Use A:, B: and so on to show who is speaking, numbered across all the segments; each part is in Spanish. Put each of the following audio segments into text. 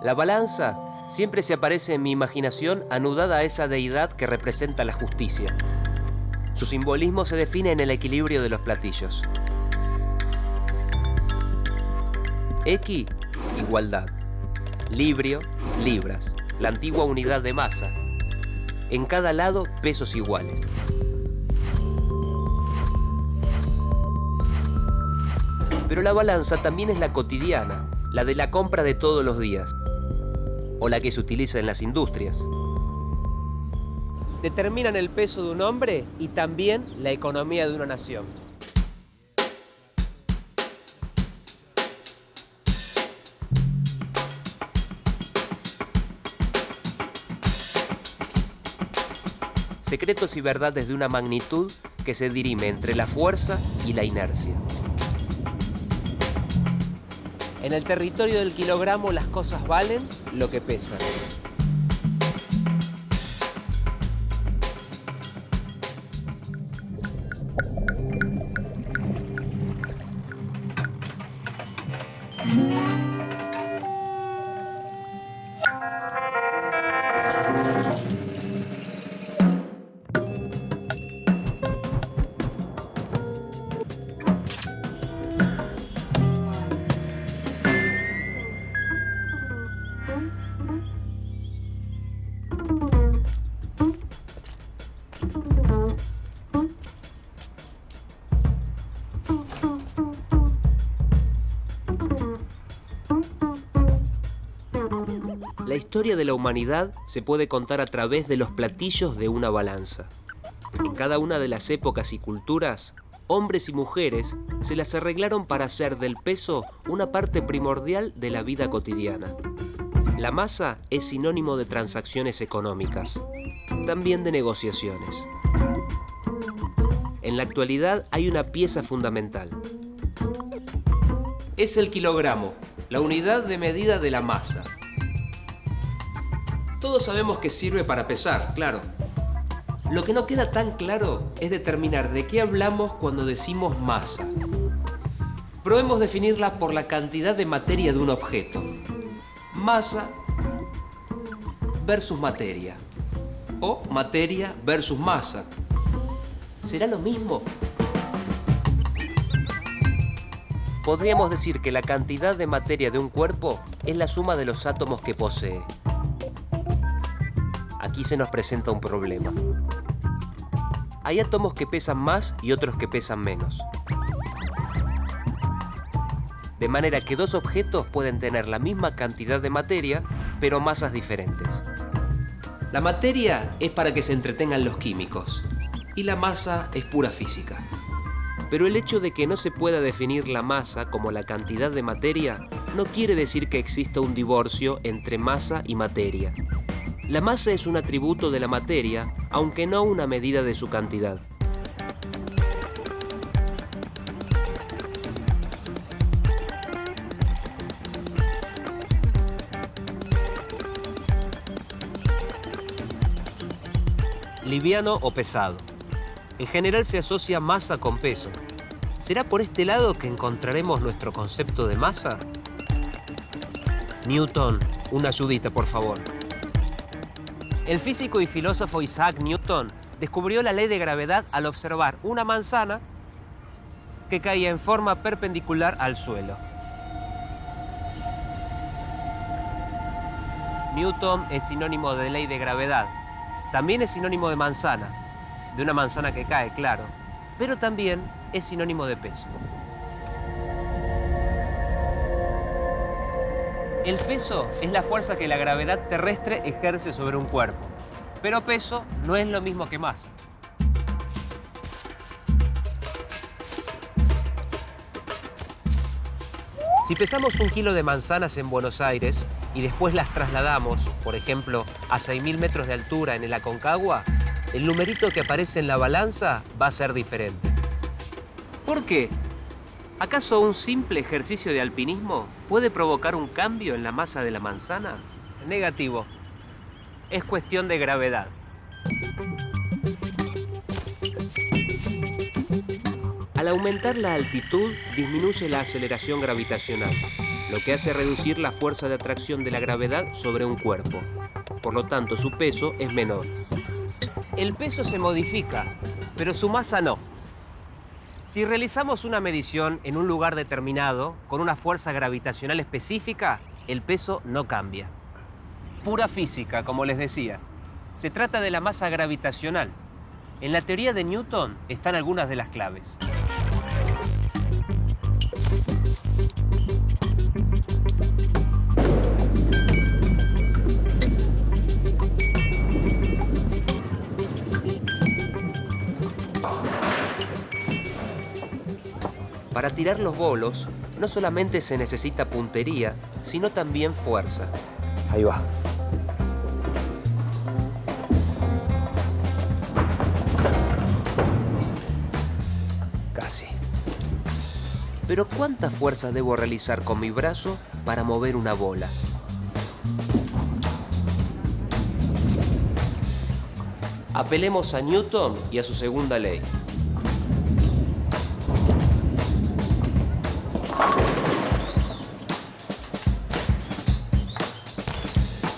A: La balanza siempre se aparece en mi imaginación anudada a esa deidad que representa la justicia. Su simbolismo se define en el equilibrio de los platillos. Equi, igualdad. Librio, libras, la antigua unidad de masa. En cada lado, pesos iguales. Pero la balanza también es la cotidiana, la de la compra de todos los días, o la que se utiliza en las industrias. Determinan el peso de un hombre y también la economía de una nación. Secretos y verdades de una magnitud que se dirime entre la fuerza y la inercia. En el territorio del kilogramo las cosas valen lo que pesan. La historia de la humanidad se puede contar a través de los platillos de una balanza. En cada una de las épocas y culturas, hombres y mujeres se las arreglaron para hacer del peso una parte primordial de la vida cotidiana. La masa es sinónimo de transacciones económicas, también de negociaciones. En la actualidad hay una pieza fundamental. Es el kilogramo, la unidad de medida de la masa. Todos sabemos que sirve para pesar, claro. Lo que no queda tan claro es determinar de qué hablamos cuando decimos masa. Probemos definirla por la cantidad de materia de un objeto. Masa versus materia. O materia versus masa. ¿Será lo mismo? Podríamos decir que la cantidad de materia de un cuerpo es la suma de los átomos que posee. Aquí se nos presenta un problema. Hay átomos que pesan más y otros que pesan menos. De manera que dos objetos pueden tener la misma cantidad de materia, pero masas diferentes. La materia es para que se entretengan los químicos, y la masa es pura física. Pero el hecho de que no se pueda definir la masa como la cantidad de materia no quiere decir que exista un divorcio entre masa y materia. La masa es un atributo de la materia, aunque no una medida de su cantidad. Liviano o pesado. En general se asocia masa con peso. ¿Será por este lado que encontraremos nuestro concepto de masa? Newton, una ayudita, por favor. El físico y filósofo Isaac Newton descubrió la ley de gravedad al observar una manzana que caía en forma perpendicular al suelo. Newton es sinónimo de ley de gravedad. También es sinónimo de manzana, de una manzana que cae, claro, pero también es sinónimo de peso. El peso es la fuerza que la gravedad terrestre ejerce sobre un cuerpo, pero peso no es lo mismo que masa. Si pesamos 1 kilo de manzanas en Buenos Aires y después las trasladamos, por ejemplo, a 6.000 metros de altura en el Aconcagua, el numerito que aparece en la balanza va a ser diferente. ¿Por qué? ¿Acaso un simple ejercicio de alpinismo puede provocar un cambio en la masa de la manzana? Negativo. Es cuestión de gravedad. Al aumentar la altitud, disminuye la aceleración gravitacional, lo que hace reducir la fuerza de atracción de la gravedad sobre un cuerpo. Por lo tanto, su peso es menor. El peso se modifica, pero su masa no. Si realizamos una medición en un lugar determinado, con una fuerza gravitacional específica, el peso no cambia. Pura física, como les decía. Se trata de la masa gravitacional. En la teoría de Newton están algunas de las claves. Para tirar los bolos, no solamente se necesita puntería, sino también fuerza. Ahí va. Casi. Pero ¿cuánta fuerza debo realizar con mi brazo para mover una bola? Apelemos a Newton y a su segunda ley.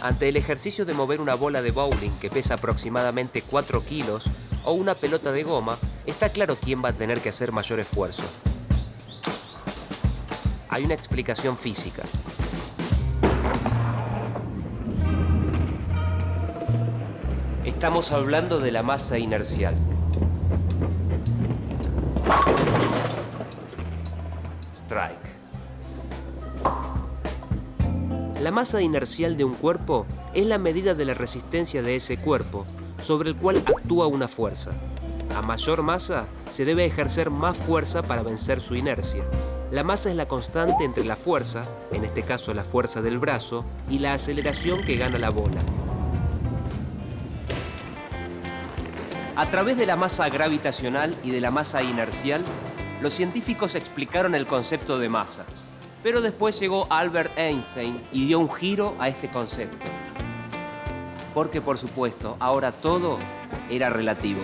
A: Ante el ejercicio de mover una bola de bowling que pesa aproximadamente 4 kilos o una pelota de goma, está claro quién va a tener que hacer mayor esfuerzo. Hay una explicación física. Estamos hablando de la masa inercial. Strike. La masa inercial de un cuerpo es la medida de la resistencia de ese cuerpo, sobre el cual actúa una fuerza. A mayor masa, se debe ejercer más fuerza para vencer su inercia. La masa es la constante entre la fuerza, en este caso la fuerza del brazo, y la aceleración que gana la bola. A través de la masa gravitacional y de la masa inercial, los científicos explicaron el concepto de masa. Pero después llegó Albert Einstein y dio un giro a este concepto. Porque, por supuesto, ahora todo era relativo.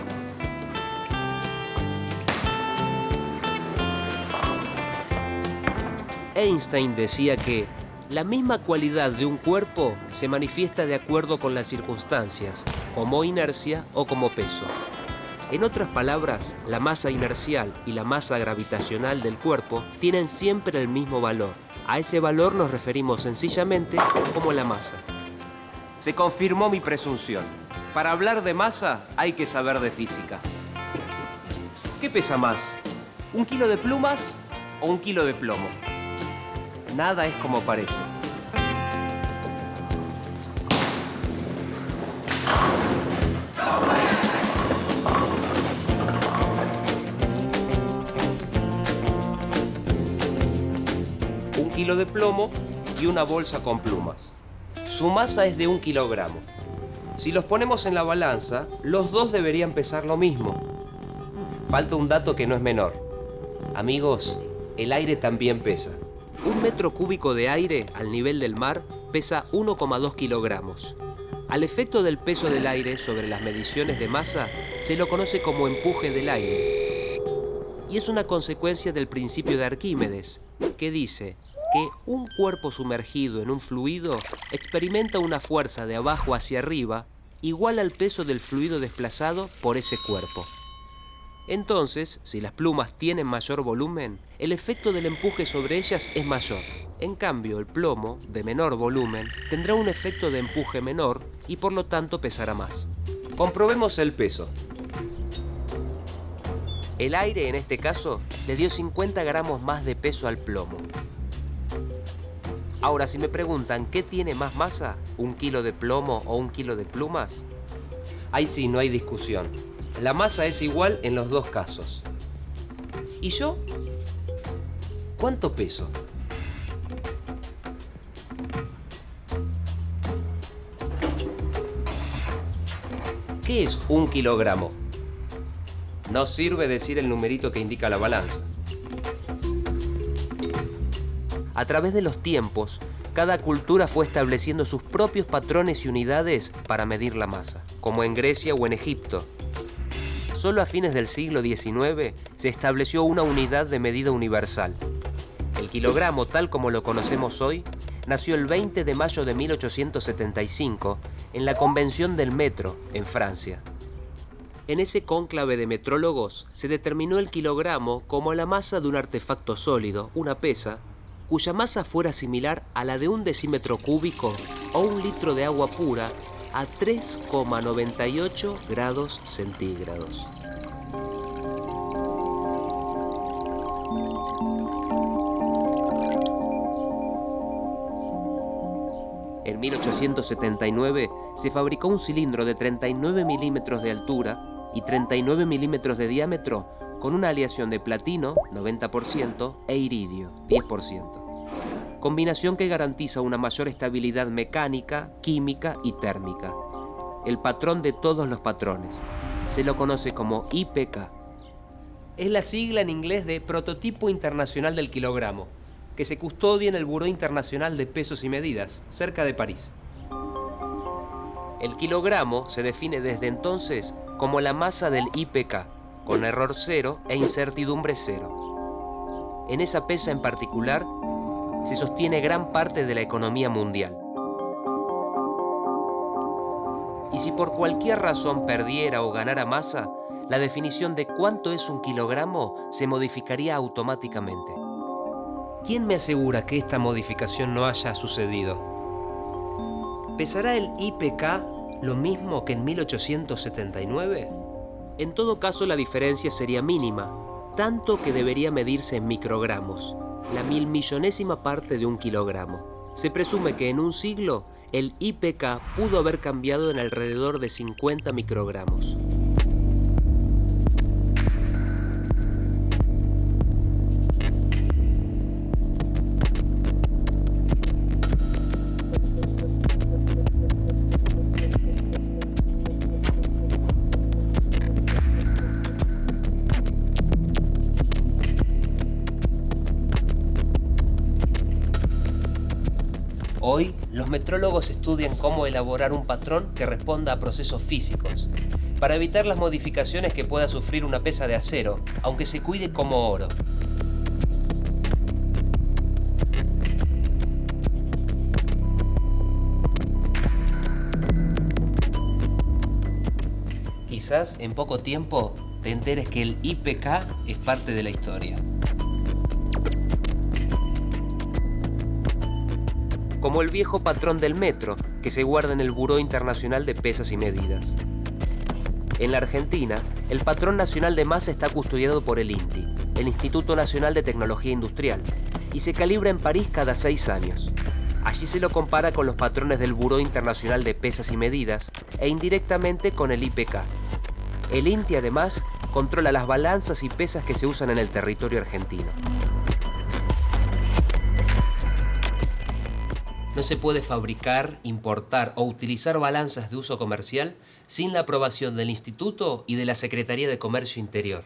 A: Einstein decía que la misma cualidad de un cuerpo se manifiesta de acuerdo con las circunstancias, como inercia o como peso. En otras palabras, la masa inercial y la masa gravitacional del cuerpo tienen siempre el mismo valor. A ese valor nos referimos sencillamente como la masa. Se confirmó mi presunción. Para hablar de masa hay que saber de física. ¿Qué pesa más? ¿1 kilo de plumas o 1 kilo de plomo? Nada es como parece. Kilo de plomo y una bolsa con plumas. Su masa es de 1 kilogramo. Si los ponemos en la balanza, los dos deberían pesar lo mismo. Falta un dato que no es menor. Amigos, el aire también pesa. 1 metro cúbico de aire al nivel del mar pesa 1,2 kilogramos. Al efecto del peso del aire sobre las mediciones de masa se lo conoce como empuje del aire. Y es una consecuencia del principio de Arquímedes, que dice que un cuerpo sumergido en un fluido experimenta una fuerza de abajo hacia arriba igual al peso del fluido desplazado por ese cuerpo. Entonces, si las plumas tienen mayor volumen, el efecto del empuje sobre ellas es mayor. En cambio, el plomo, de menor volumen, tendrá un efecto de empuje menor y por lo tanto pesará más. Comprobemos el peso. El aire, en este caso, le dio 50 gramos más de peso al plomo. Ahora, si me preguntan ¿qué tiene más masa? ¿1 kilo de plomo o 1 kilo de plumas? Ahí sí, no hay discusión. La masa es igual en los dos casos. ¿Y yo? ¿Cuánto peso? ¿Qué es 1 kilogramo? No sirve decir el numerito que indica la balanza. A través de los tiempos, cada cultura fue estableciendo sus propios patrones y unidades para medir la masa, como en Grecia o en Egipto. Solo a fines del siglo XIX se estableció una unidad de medida universal. El kilogramo, tal como lo conocemos hoy, nació el 20 de mayo de 1875 en la Convención del Metro, en Francia. En ese cónclave de metrólogos se determinó el kilogramo como la masa de un artefacto sólido, una pesa, cuya masa fuera similar a la de un decímetro cúbico o un litro de agua pura a 3,98 grados centígrados. En 1879 se fabricó un cilindro de 39 milímetros de altura y 39 milímetros de diámetro con una aleación de platino, 90%, e iridio, 10%. Combinación que garantiza una mayor estabilidad mecánica, química y térmica. El patrón de todos los patrones. Se lo conoce como IPK. Es la sigla en inglés de Prototipo Internacional del Kilogramo, que se custodia en el Buró Internacional de Pesos y Medidas, cerca de París. El kilogramo se define desde entonces como la masa del IPK, con error cero e incertidumbre cero. En esa pesa en particular se sostiene gran parte de la economía mundial. Y si por cualquier razón perdiera o ganara masa, la definición de cuánto es un kilogramo se modificaría automáticamente. ¿Quién me asegura que esta modificación no haya sucedido? ¿Pesará el IPK lo mismo que en 1879? En todo caso, la diferencia sería mínima, tanto que debería medirse en microgramos, la 1.000.000ª parte de un kilogramo. Se presume que en un siglo el IPK pudo haber cambiado en alrededor de 50 microgramos. Hoy, los metrólogos estudian cómo elaborar un patrón que responda a procesos físicos, para evitar las modificaciones que pueda sufrir una pesa de acero, aunque se cuide como oro. Quizás en poco tiempo te enteres que el IPK es parte de la historia. Como el viejo patrón del metro que se guarda en el Buró Internacional de Pesas y Medidas. En la Argentina, el patrón nacional de masa está custodiado por el INTI, el Instituto Nacional de Tecnología Industrial, y se calibra en París cada 6 años. Allí se lo compara con los patrones del Buró Internacional de Pesas y Medidas e indirectamente con el IPK. El INTI además controla las balanzas y pesas que se usan en el territorio argentino. No se puede fabricar, importar o utilizar balanzas de uso comercial sin la aprobación del Instituto y de la Secretaría de Comercio Interior.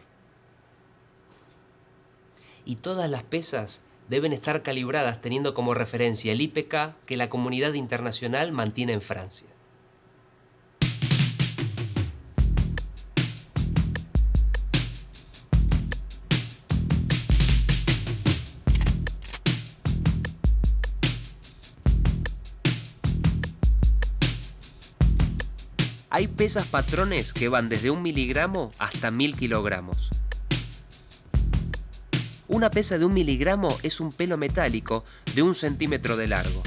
A: Y todas las pesas deben estar calibradas teniendo como referencia el IPK que la comunidad internacional mantiene en Francia. Hay pesas patrones que van desde 1 miligramo hasta 1000 kilogramos. Una pesa de 1 miligramo es un pelo metálico de 1 centímetro de largo.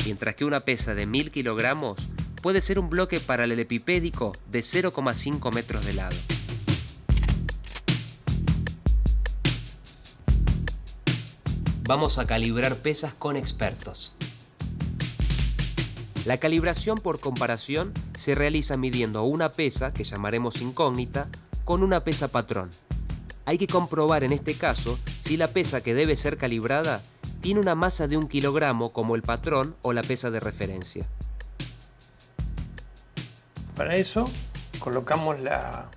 A: Mientras que una pesa de 1000 kilogramos puede ser un bloque paralelepipédico de 0,5 metros de lado. Vamos a calibrar pesas con expertos. La calibración por comparación se realiza midiendo una pesa, que llamaremos incógnita, con una pesa patrón. Hay que comprobar en este caso si la pesa que debe ser calibrada tiene una masa de 1 kilogramo como el patrón o la pesa de referencia.
B: Para eso colocamos la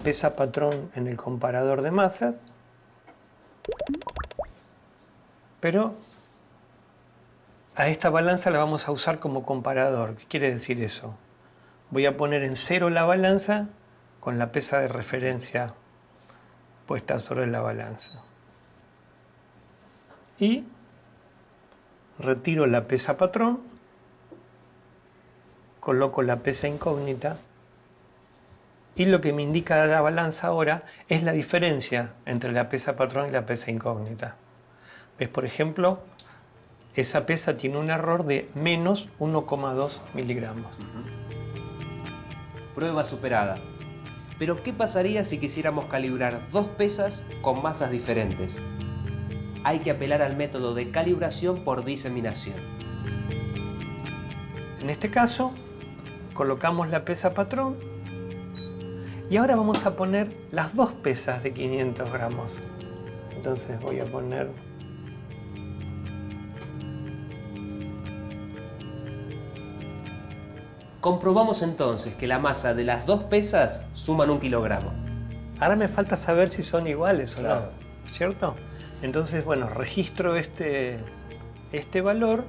B: pesa patrón en el comparador de masas, pero a esta balanza la vamos a usar como comparador. ¿Qué quiere decir eso? voy a poner en 0 la balanza con la pesa de referencia puesta sobre la balanza. Y retiro la pesa patrón, coloco la pesa incógnita y lo que me indica la balanza ahora es la diferencia entre la pesa patrón y la pesa incógnita. ¿Ves? Por ejemplo, esa pesa tiene un error de menos 1,2 miligramos.
A: Prueba superada. Pero ¿qué pasaría si quisiéramos calibrar dos pesas con masas diferentes? Hay que apelar al método de calibración por diseminación.
B: En este caso, colocamos la pesa patrón y ahora vamos a poner las dos pesas de 500 gramos. Entonces voy a poner
A: Comprobamos entonces que la masa de las dos pesas suman 1 kilogramo.
B: Ahora me falta saber si son iguales o
A: Claro.
B: no, ¿cierto? Entonces, bueno, registro este valor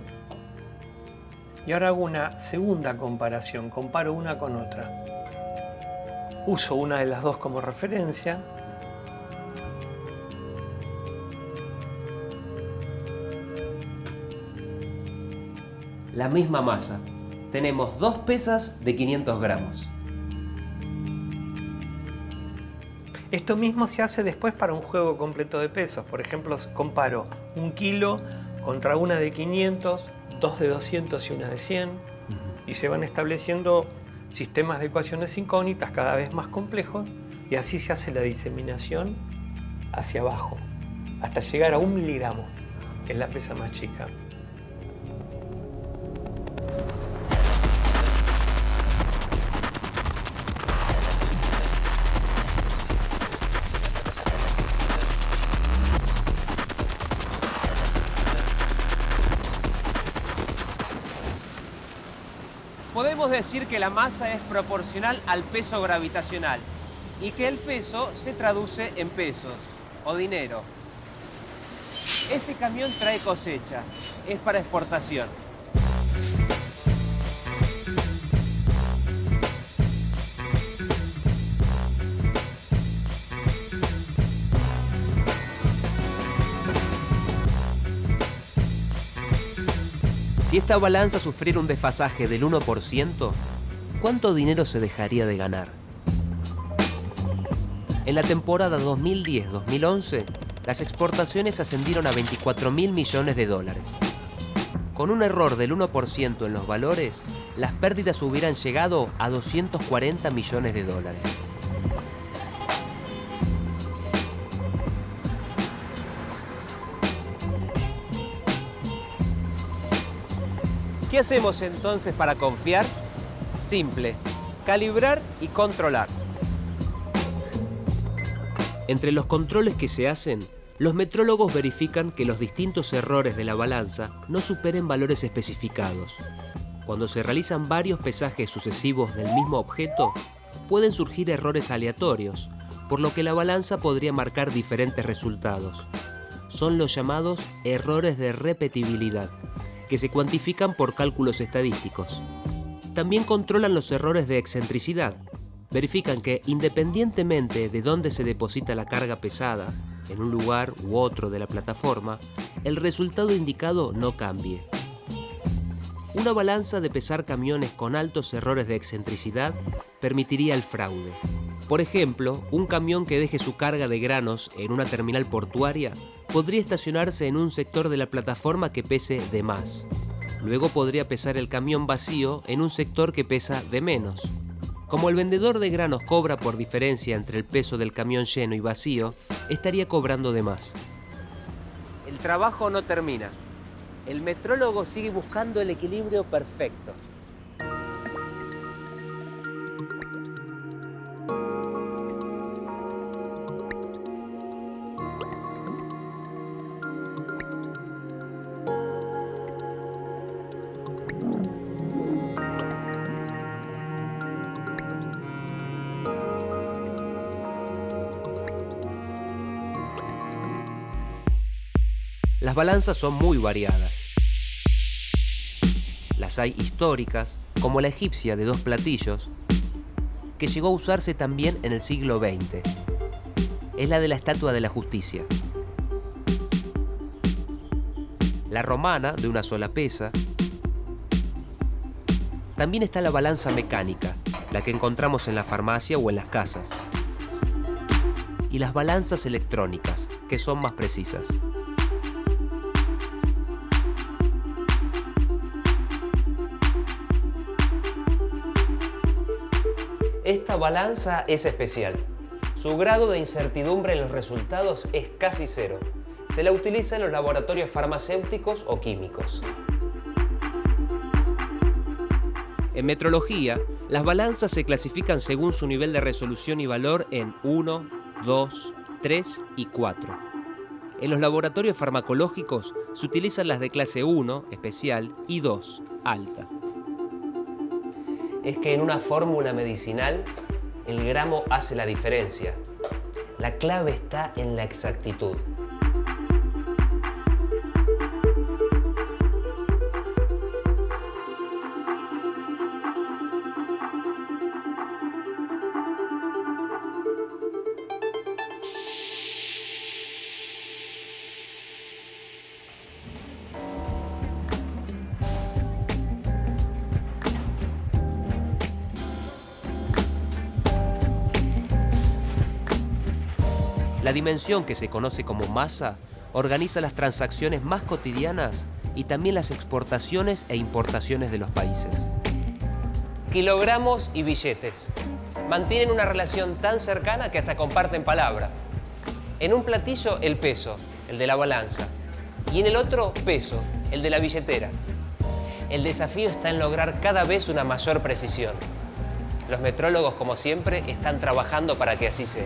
B: y ahora hago una segunda comparación, comparo una con otra. Uso una de las dos como referencia.
A: La misma masa. Tenemos dos pesas de 500 gramos.
B: Esto mismo se hace después para un juego completo de pesos. Por ejemplo, comparo 1 kilo contra una de 500, dos de 200 y una de 100. Y se van estableciendo sistemas de ecuaciones incógnitas cada vez más complejos y así se hace la diseminación hacia abajo, hasta llegar a 1 miligramo, que es la pesa más chica.
A: Podemos decir que la masa es proporcional al peso gravitacional y que el peso se traduce en pesos o dinero. Ese camión trae cosecha, es para exportación. Si esta balanza sufriera un desfasaje del 1%, ¿cuánto dinero se dejaría de ganar? En la temporada 2010-2011, las exportaciones ascendieron a 24.000 millones de dólares. Con un error del 1% en los valores, las pérdidas hubieran llegado a 240 millones de dólares. ¿Qué hacemos entonces para confiar? Simple, calibrar y controlar. Entre los controles que se hacen, los metrólogos verifican que los distintos errores de la balanza no superen valores especificados. Cuando se realizan varios pesajes sucesivos del mismo objeto, pueden surgir errores aleatorios, por lo que la balanza podría marcar diferentes resultados. Son los llamados errores de repetibilidad, que se cuantifican por cálculos estadísticos. También controlan los errores de excentricidad. Verifican que, independientemente de dónde se deposita la carga pesada, en un lugar u otro de la plataforma, el resultado indicado no cambie. Una balanza de pesar camiones con altos errores de excentricidad permitiría el fraude. Por ejemplo, un camión que deje su carga de granos en una terminal portuaria podría estacionarse en un sector de la plataforma que pese de más. Luego podría pesar el camión vacío en un sector que pesa de menos. Como el vendedor de granos cobra por diferencia entre el peso del camión lleno y vacío, estaría cobrando de más. El trabajo no termina. El metrólogo sigue buscando el equilibrio perfecto. Las balanzas son muy variadas. La Las hay históricas, como la egipcia de 2 platillos, que llegó a usarse también en el siglo XX. Es la de la Estatua de la Justicia. La romana, de una sola pesa. También está la balanza mecánica, la que encontramos en la farmacia o en las casas. Y las balanzas electrónicas, que son más precisas. Esta balanza es especial. Su grado de incertidumbre en los resultados es casi cero. Se la utiliza en los laboratorios farmacéuticos o químicos. En metrología, las balanzas se clasifican según su nivel de resolución y valor en 1, 2, 3 y 4. En los laboratorios farmacológicos se utilizan las de clase 1, especial, y 2, alta. Es que en una fórmula medicinal, el gramo hace la diferencia. La clave está en la exactitud. La dimensión que se conoce como masa organiza las transacciones más cotidianas y también las exportaciones e importaciones de los países. Kilogramos y billetes mantienen una relación tan cercana que hasta comparten palabra. En un platillo el peso, el de la balanza, y en el otro peso, el de la billetera. El desafío está en lograr cada vez una mayor precisión. Los metrólogos, como siempre, están trabajando para que así sea.